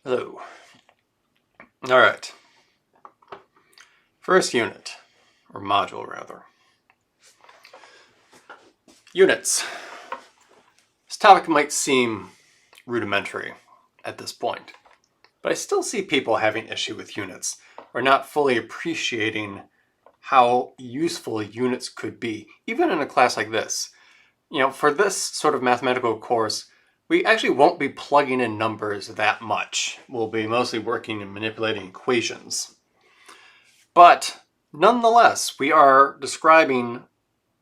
Hello. All right. First unit, or module rather. Units. This topic might seem rudimentary at this point, but I still see people having issue with units or not fully appreciating how useful units could be, even in a class like this. For this sort of mathematical course, we actually won't be plugging in numbers that much. We'll be mostly working and manipulating equations. But nonetheless, we are describing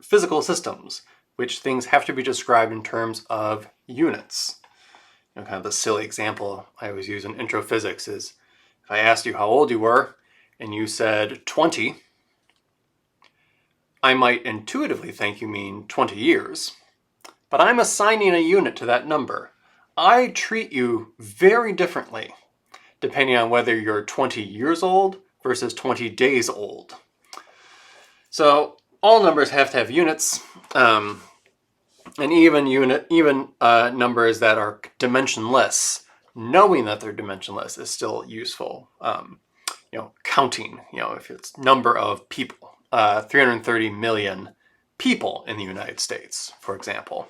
physical systems, which things have to be described in terms of units. Kind of the silly example I always use in intro physics is if I asked you how old you were and you said 20, I might intuitively think you mean 20 years. But I'm assigning a unit to that number. I treat you very differently depending on whether you're 20 years old versus 20 days old. So all numbers have to have units, and even numbers that are dimensionless, knowing that they're dimensionless is still useful. Counting, if it's number of people, 330 million people in the United States, for example.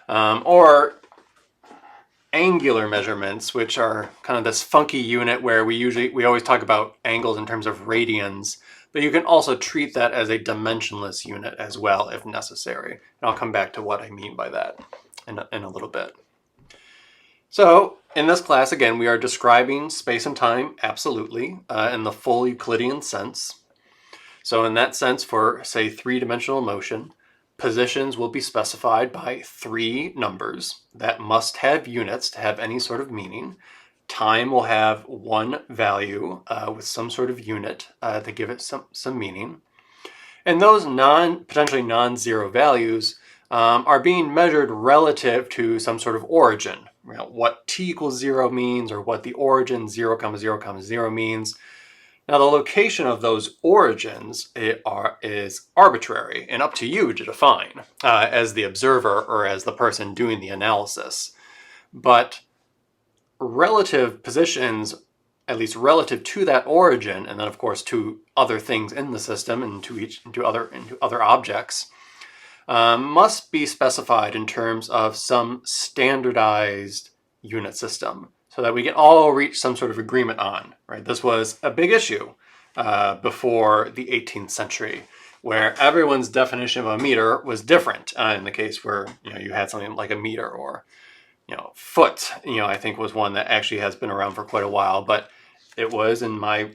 Or angular measurements, which are kind of this funky unit where we always talk about angles in terms of radians, but you can also treat that as a dimensionless unit as well if necessary. And I'll come back to what I mean by that in a little bit. So in this class, again, we are describing space and time absolutely in the full Euclidean sense. So in that sense, for say three-dimensional motion, positions will be specified by three numbers that must have units to have any sort of meaning. Time will have one value with some sort of unit to give it some meaning. And those potentially non-zero values are being measured relative to some sort of origin. What t equals 0 means, or what the origin 0, 0, 0 means. Now, the location of those origins is arbitrary and up to you to define as the observer or as the person doing the analysis. But relative positions, at least relative to that origin, and then of course to other things in the system and into other objects, must be specified in terms of some standardized unit system, so that we can all reach some sort of agreement on, right? This was a big issue before the 18th century, where everyone's definition of a meter was different. In the case where you had something like a meter or foot, I think was one that actually has been around for quite a while, but it was, to my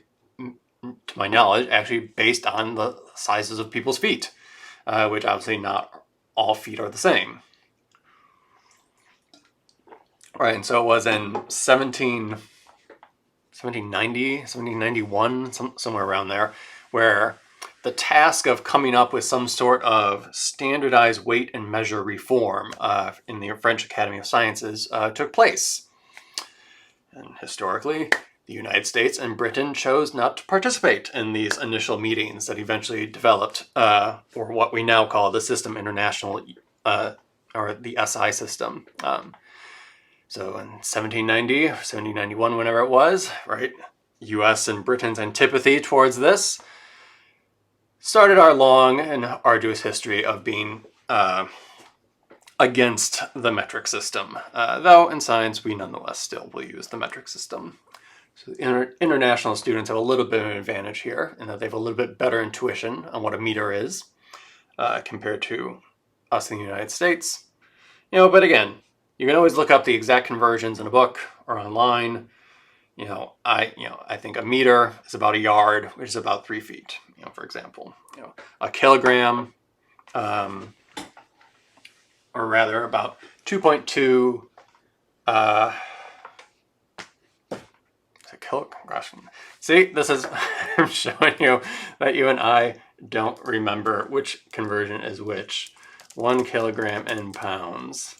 knowledge, actually based on the sizes of people's feet, which obviously not all feet are the same. All right, and so it was in 1790, 1791, somewhere around there, where the task of coming up with some sort of standardized weight and measure reform in the French Academy of Sciences took place. And historically, the United States and Britain chose not to participate in these initial meetings that eventually developed, or what we now call the System International, or the SI system. So in 1790, 1791, whenever it was, right, US and Britain's antipathy towards this started our long and arduous history of being against the metric system. Though in science, we nonetheless still will use the metric system. So international students have a little bit of an advantage here in that they have a little bit better intuition on what a meter is compared to us in the United States. But again, you can always look up the exact conversions in a book or online. I think a meter is about a yard, which is about 3 feet. For example, a kilogram, or rather about 2.2. Gosh, see, this is I'm showing you that you and I don't remember which conversion is which. 1 kilogram in pounds.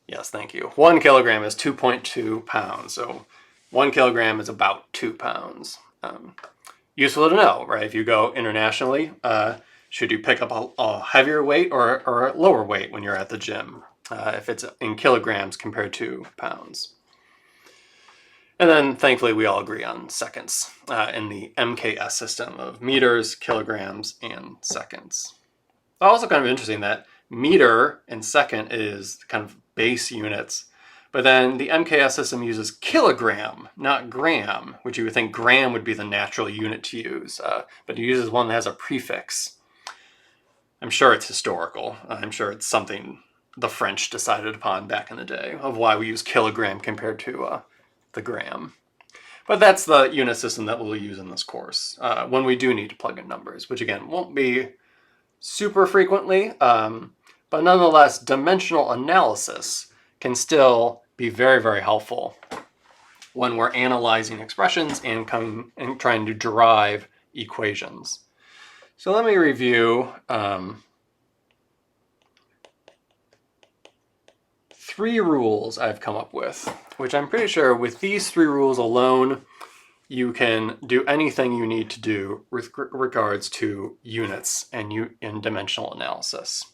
Yes, thank you. 1 kilogram is 2.2 pounds. So 1 kilogram is about 2 pounds. Useful to know, right? If you go internationally, should you pick up a heavier weight or a lower weight when you're at the gym? If it's in kilograms compared to pounds. And then thankfully we all agree on seconds in the MKS system of meters, kilograms, and seconds. Also kind of interesting that meter and second is kind of base units, but then the MKS system uses kilogram, not gram, which you would think gram would be the natural unit to use, but it uses one that has a prefix. I'm sure it's historical. I'm sure it's something the French decided upon back in the day of why we use kilogram compared to the gram. But that's the unit system that we'll use in this course when we do need to plug in numbers, which again won't be super frequently, but nonetheless, dimensional analysis can still be very, very helpful when we're analyzing expressions and trying to derive equations. So let me review 3 rules I've come up with, which I'm pretty sure with these 3 rules alone, you can do anything you need to do with regards to units and dimensional analysis.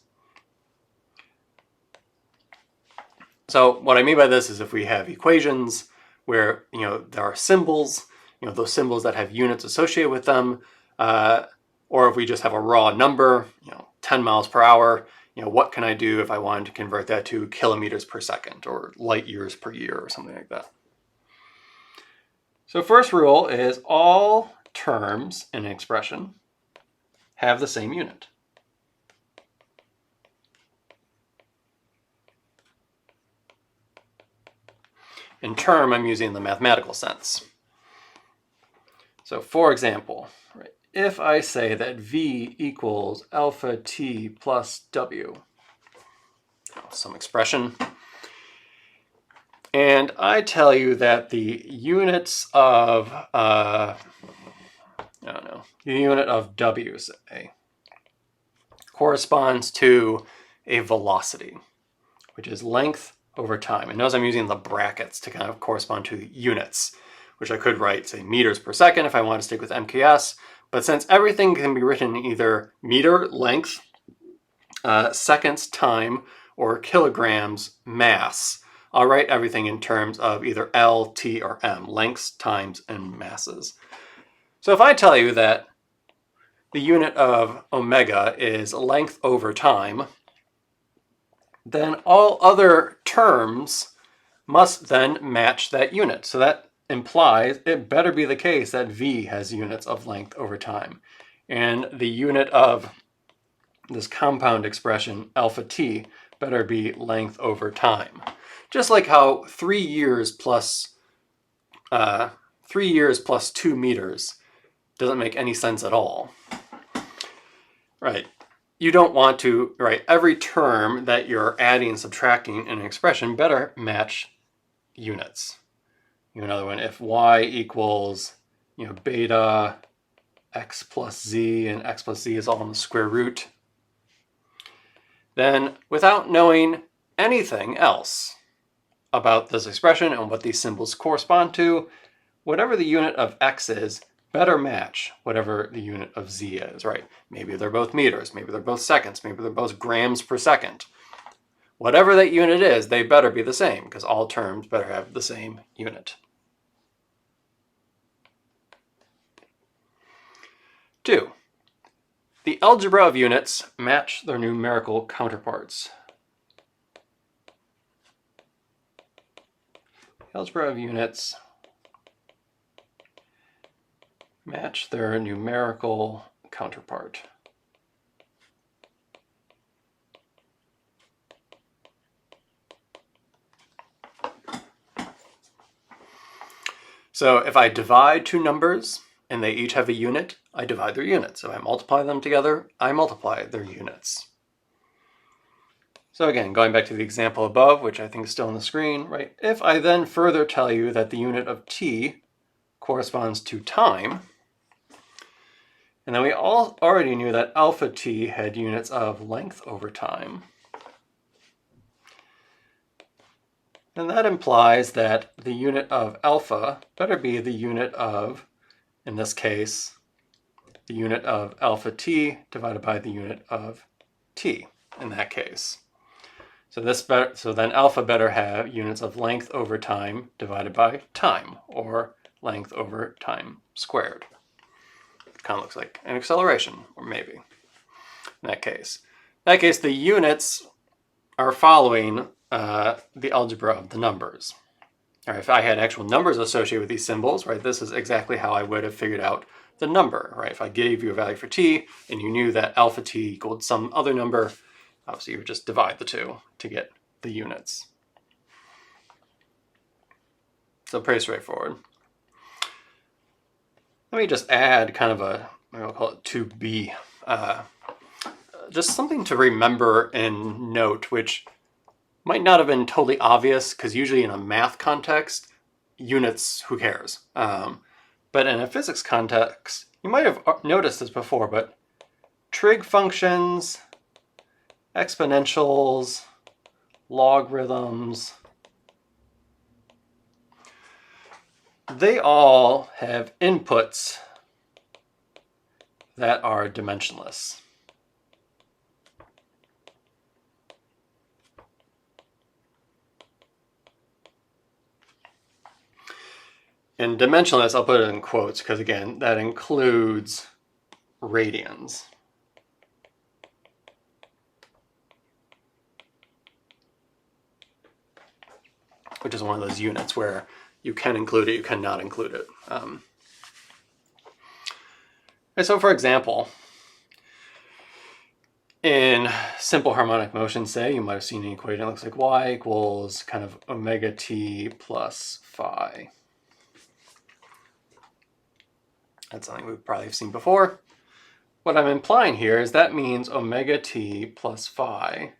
So what I mean by this is if we have equations where there are symbols, those symbols that have units associated with them, or if we just have a raw number, 10 miles per hour, what can I do if I wanted to convert that to kilometers per second or light years per year or something like that? So first rule is all terms in an expression have the same unit. In term, I'm using the mathematical sense. So for example, if I say that v equals alpha t plus w, some expression, and I tell you that the units of, the unit of w, say, corresponds to a velocity, which is length over time. And notice I'm using the brackets to kind of correspond to units, which I could write, say, meters per second if I want to stick with MKS. But since everything can be written in either meter, length, seconds, time, or kilograms, mass, I'll write everything in terms of either L, T, or M, lengths, times, and masses. So if I tell you that the unit of omega is length over time, then all other terms must then match that unit. So that implies it better be the case that v has units of length over time. And the unit of this compound expression, alpha t, better be length over time. Just like how 3 years plus 2 meters doesn't make any sense at all. Right. You don't want to, every term that you're adding and subtracting in an expression better match units. Another one, if y equals, beta x plus z, and x plus z is all in the square root, then without knowing anything else about this expression and what these symbols correspond to, whatever the unit of x is, better match whatever the unit of z is, right? Maybe they're both meters, maybe they're both seconds, maybe they're both grams per second. Whatever that unit is, they better be the same, because all terms better have the same unit. 2. The algebra of units match their numerical counterparts. The algebra of units match their numerical counterpart. So if I divide 2 numbers and they each have a unit, I divide their units. If I multiply them together, I multiply their units. So again, going back to the example above, which I think is still on the screen, right? If I then further tell you that the unit of t corresponds to time, and then we all already knew that alpha t had units of length over time, and that implies that the unit of alpha better be the unit of, in this case, the unit of alpha t divided by the unit of t in that case. So then alpha better have units of length over time divided by time, or length over time squared. It kind of looks like an acceleration, or maybe in that case. In that case, the units are following the algebra of the numbers. All right, if I had actual numbers associated with these symbols, right, this is exactly how I would have figured out the number, right? If I gave you a value for t and you knew that alpha t equaled some other number, obviously you would just divide the two to get the units. So pretty straightforward. Let me just add kind of a, I'll call it 2b, just something to remember and note, which might not have been totally obvious, because usually in a math context, units, who cares? But in a physics context, you might have noticed this before, but trig functions, exponentials, logarithms, they all have inputs that are dimensionless. And dimensionless, I'll put it in quotes, because again, that includes radians. Which is one of those units where you can include it, you cannot include it. And so for example, in simple harmonic motion, say, you might have seen an equation that looks like y equals kind of omega t plus phi. That's something we probably have seen before. What I'm implying here is that means omega t plus phi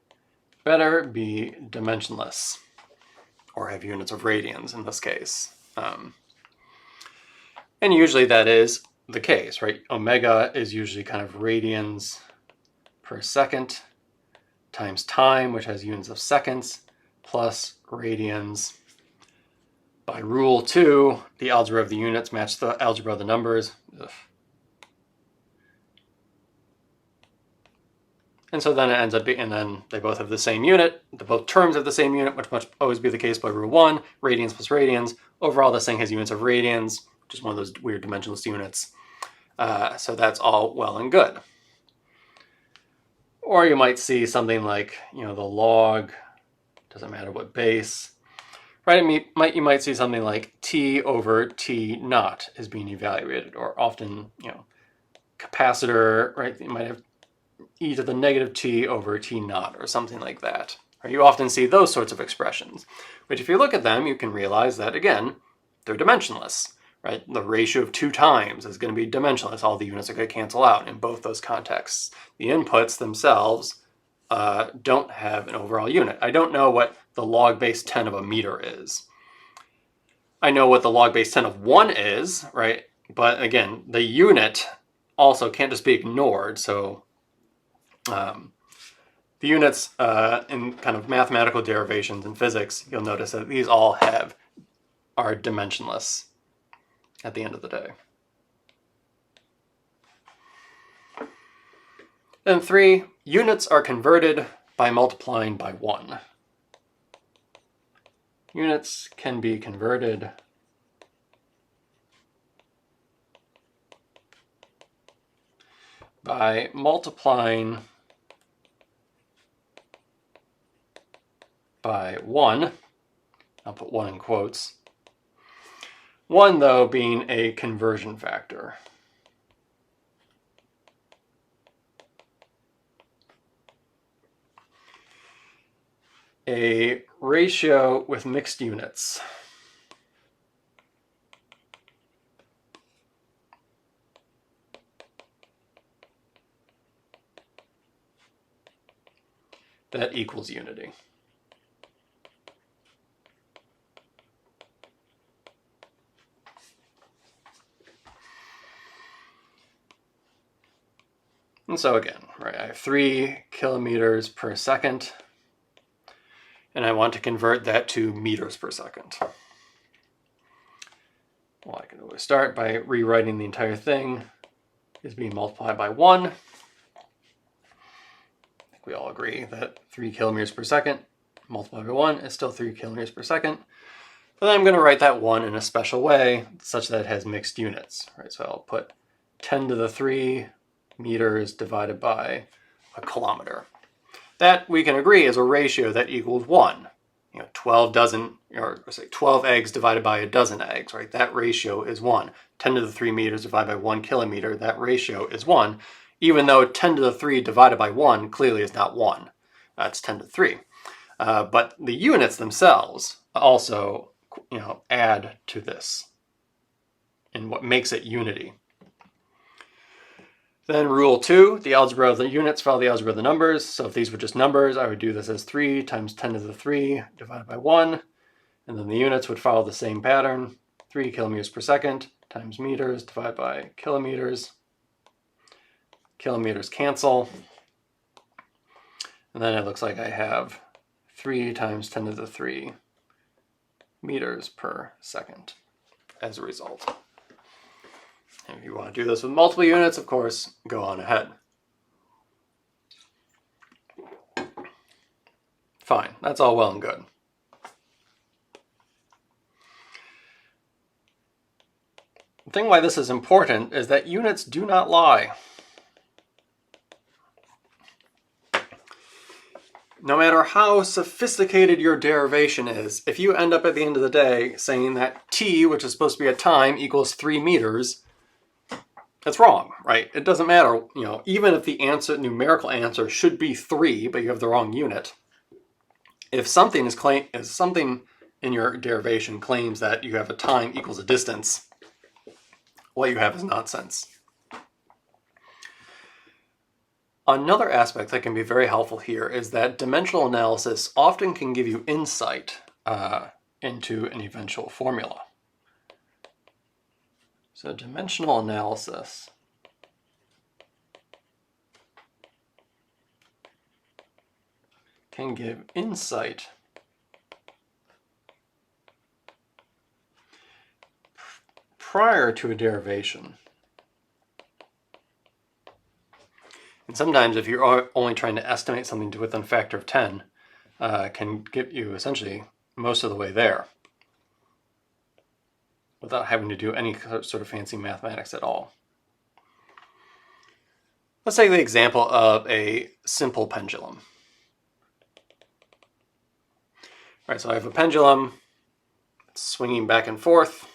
better be dimensionless, or have units of radians in this case. And usually that is the case, right? Omega is usually kind of radians per second times time, which has units of seconds, plus radians. By rule 2, the algebra of the units match the algebra of the numbers. Ugh. And so then it ends up being, and then they both have the same unit. Both terms have the same unit, which must always be the case by rule 1, radians plus radians. Overall, this thing has units of radians, which is one of those weird dimensionless units. So that's all well and good. Or you might see something like, the log, doesn't matter what base, right? You might see something like t over t naught is being evaluated, or often, capacitor, right? You might have e to the negative t over t naught, or something like that. Or you often see those sorts of expressions, which if you look at them, you can realize that, again, they're dimensionless, right? The ratio of 2 times is going to be dimensionless. All the units are going to cancel out in both those contexts. The inputs themselves don't have an overall unit. I don't know what the log base 10 of a meter is. I know what the log base 10 of 1 is, right? But again, the unit also can't just be ignored. So the units in kind of mathematical derivations in physics, you'll notice that these all are dimensionless at the end of the day. Then 3, units are converted by multiplying by 1. Units can be converted by multiplying by 1. I'll put 1 in quotes. 1, though, being a conversion factor. A ratio with mixed units. That equals unity. And so again, right, I have 3 kilometers per second, and I want to convert that to meters per second. Well, I can always start by rewriting the entire thing is being multiplied by 1. I think we all agree that 3 kilometers per second multiplied by 1 is still 3 kilometers per second. But then I'm going to write that 1 in a special way such that it has mixed units. Right? So I'll put 10 to the 3 meters divided by a kilometer. That we can agree is a ratio that equals 1. 12 eggs divided by a dozen eggs, right? That ratio is 1. 10 to the 3 meters divided by 1 kilometer, that ratio is 1, even though 10 to the 3 divided by 1 clearly is not 1. It's 10 to the 3. But the units themselves also, add to this in what makes it unity. Then rule 2, the algebra of the units follow the algebra of the numbers. So if these were just numbers, I would do this as 3 times 10 to the 3 divided by 1. And then the units would follow the same pattern. 3 kilometers per second times meters divided by kilometers. Kilometers cancel. And then it looks like I have 3 times 10 to the 3 meters per second as a result. And if you want to do this with multiple units, of course, go on ahead. Fine, that's all well and good. The thing why this is important is that units do not lie. No matter how sophisticated your derivation is, if you end up at the end of the day saying that t, which is supposed to be a time, equals 3 meters, that's wrong, right? It doesn't matter, even if the numerical answer should be 3, but you have the wrong unit. If something in your derivation claims that you have a time equals a distance, what you have is nonsense. Another aspect that can be very helpful here is that dimensional analysis often can give you insight into an eventual formula. So dimensional analysis can give insight prior to a derivation. And sometimes if you're only trying to estimate something to within a factor of 10, can get you essentially most of the way there without having to do any sort of fancy mathematics at all. Let's take the example of a simple pendulum. All right, so I have a pendulum, it's swinging back and forth.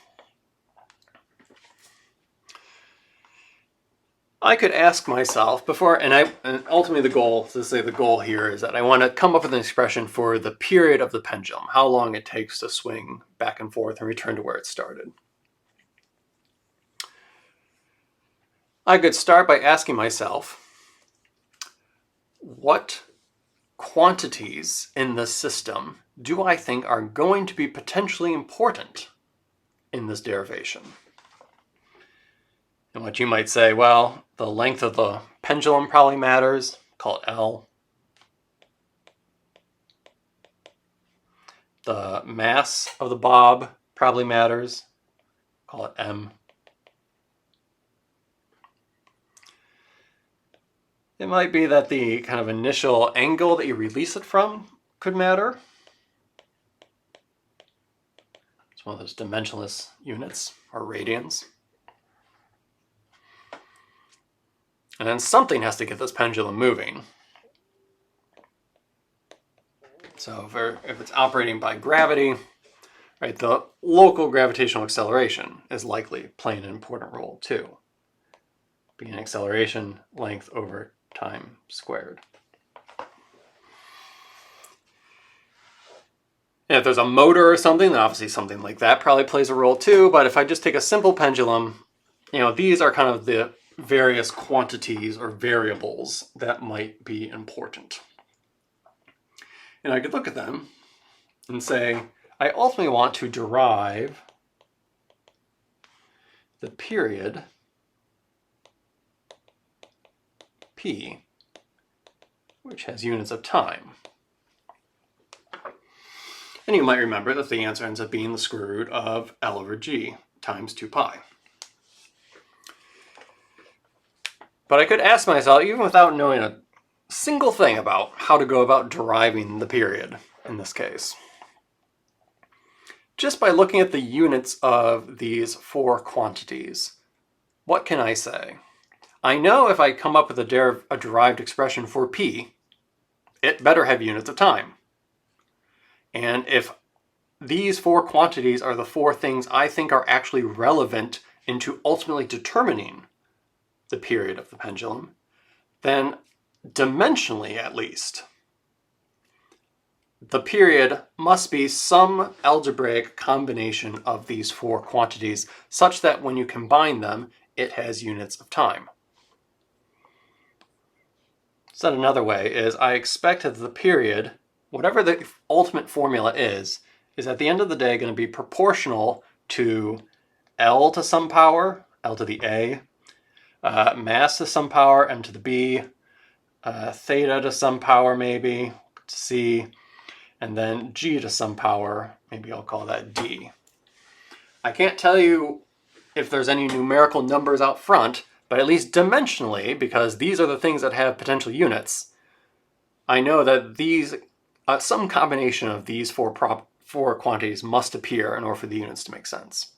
I could ask myself before, and ultimately the goal here is that I want to come up with an expression for the period of the pendulum, how long it takes to swing back and forth and return to where it started. I could start by asking myself, what quantities in the system do I think are going to be potentially important in this derivation? And what you might say, well, the length of the pendulum probably matters, call it L. The mass of the bob probably matters, call it M. It might be that the kind of initial angle that you release it from could matter. It's one of those dimensionless units, or radians. And then something has to get this pendulum moving. So if it's operating by gravity, right, the local gravitational acceleration is likely playing an important role too. Being acceleration, length over time squared. And if there's a motor or something, then obviously something like that probably plays a role too. But if I just take a simple pendulum, these are kind of the various quantities or variables that might be important. And I could look at them and say, I ultimately want to derive the period P, which has units of time. And you might remember that the answer ends up being the square root of L over G times 2 pi. But I could ask myself, even without knowing a single thing about how to go about deriving the period, in this case. Just by looking at the units of these four quantities, what can I say? I know if I come up with a derived expression for p, it better have units of time. And if these four quantities are the four things I think are actually relevant into ultimately determining the period of the pendulum, then dimensionally at least, the period must be some algebraic combination of these four quantities such that when you combine them, it has units of time. Said another way is I expect that the period, whatever the ultimate formula is at the end of the day going to be proportional to L to some power, L to the A, mass to some power, M to the B, theta to some power maybe, C, and then G to some power, maybe I'll call that D. I can't tell you if there's any numerical numbers out front, but at least dimensionally, because these are the things that have potential units, I know that these, some combination of these four quantities must appear in order for the units to make sense.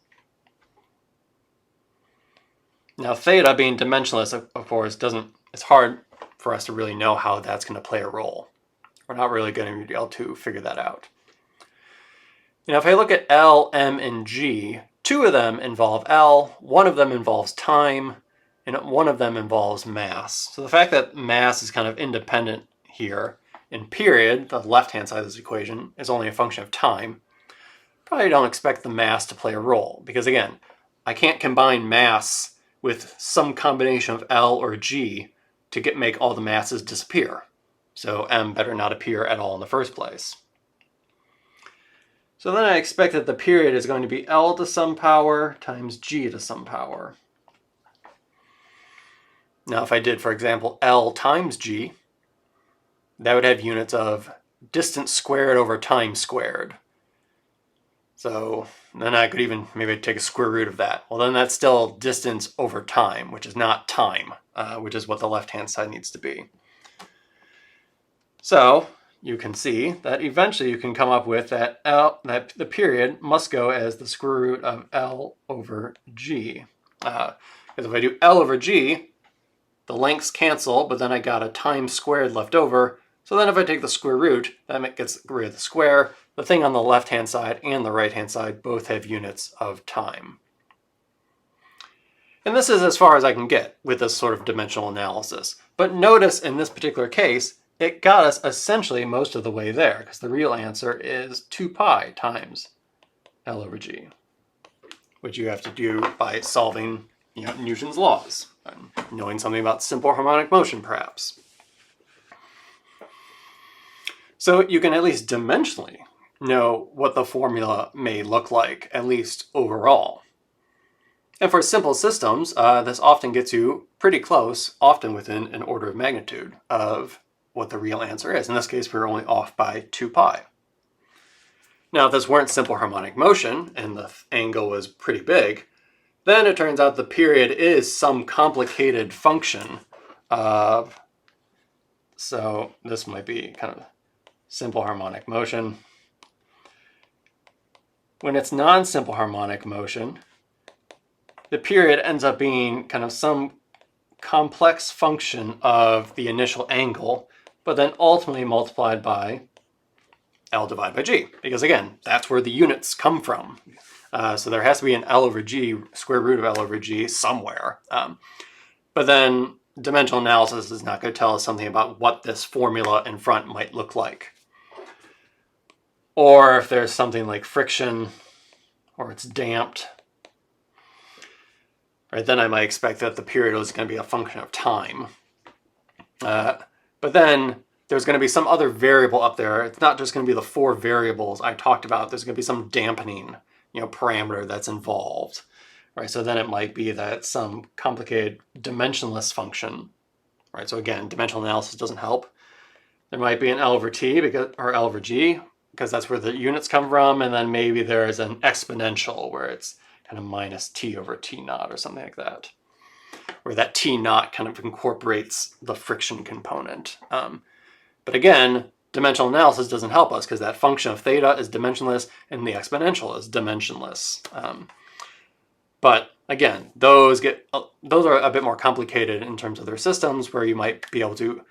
Now theta being dimensionless, of course, it's hard for us to really know how that's going to play a role. We're not really going to be able to figure that out. If I look at L, M, and G, two of them involve L, one of them involves time, and one of them involves mass. So the fact that mass is kind of independent here, in period, the left-hand side of this equation, is only a function of time, probably don't expect the mass to play a role. Because again, I can't combine mass with some combination of L or G to make all the masses disappear. So M better not appear at all in the first place. So then I expect that the period is going to be L to some power times G to some power. Now if I did, for example, L times G, that would have units of distance squared over time squared. So then I could even maybe take a square root of that. Well, then that's still distance over time, which is not time, which is what the left-hand side needs to be. So you can see that eventually you can come up with that the period must go as the square root of L over G. Because if I do L over G, the lengths cancel, but then I got a time squared left over. So then if I take the square root, that gets rid of the square. The thing on the left-hand side and the right-hand side both have units of time. And this is as far as I can get with this sort of dimensional analysis. But notice in this particular case, it got us essentially most of the way there, because the real answer is 2 pi times L over G, which you have to do by solving Newton's laws, and knowing something about simple harmonic motion perhaps. So you can at least dimensionally know what the formula may look like, at least overall. And for simple systems, this often gets you pretty close, often within an order of magnitude of what the real answer is. In this case, we're only off by 2 pi. Now, if this weren't simple harmonic motion and the angle was pretty big, then it turns out the period is some complicated function of, so this might be kind of simple harmonic motion. When it's non-simple harmonic motion, the period ends up being kind of some complex function of the initial angle, but then ultimately multiplied by L divided by G. Because again, that's where the units come from. So there has to be an L over G, square root of L over G somewhere. But then dimensional analysis is not going to tell us something about what this formula in front might look like. Or if there's something like friction, or it's damped, right, then I might expect that the period is going to be a function of time. But then there's going to be some other variable up there. It's not just going to be the 4 variables I talked about. There's going to be some dampening, parameter that's involved, right? So then it might be that some complicated dimensionless function, right? So again, dimensional analysis doesn't help. There might be an L over T or L over G, because that's where the units come from, and then maybe there is an exponential where it's kind of minus T over T naught or something like that, where that T naught kind of incorporates the friction component. But again, dimensional analysis doesn't help us because that function of theta is dimensionless and the exponential is dimensionless. But again, those are a bit more complicated in terms of their systems, where you might be able to,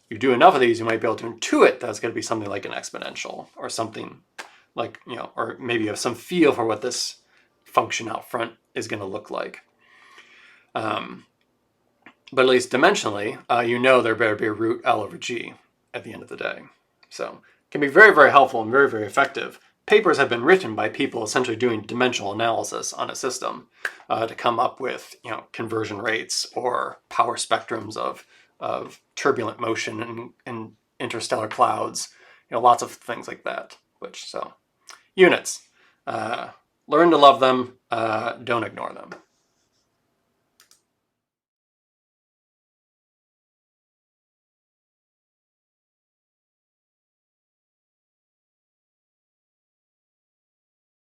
you do enough of these, you might be able to intuit that's going to be something like an exponential or something like, or maybe you have some feel for what this function out front is going to look like. But at least dimensionally, there better be a root L over G at the end of the day. So it can be very, very helpful and very, very effective. Papers have been written by people essentially doing dimensional analysis on a system to come up with, conversion rates or power spectrums of turbulent motion and interstellar clouds, lots of things like that. Units, learn to love them, don't ignore them.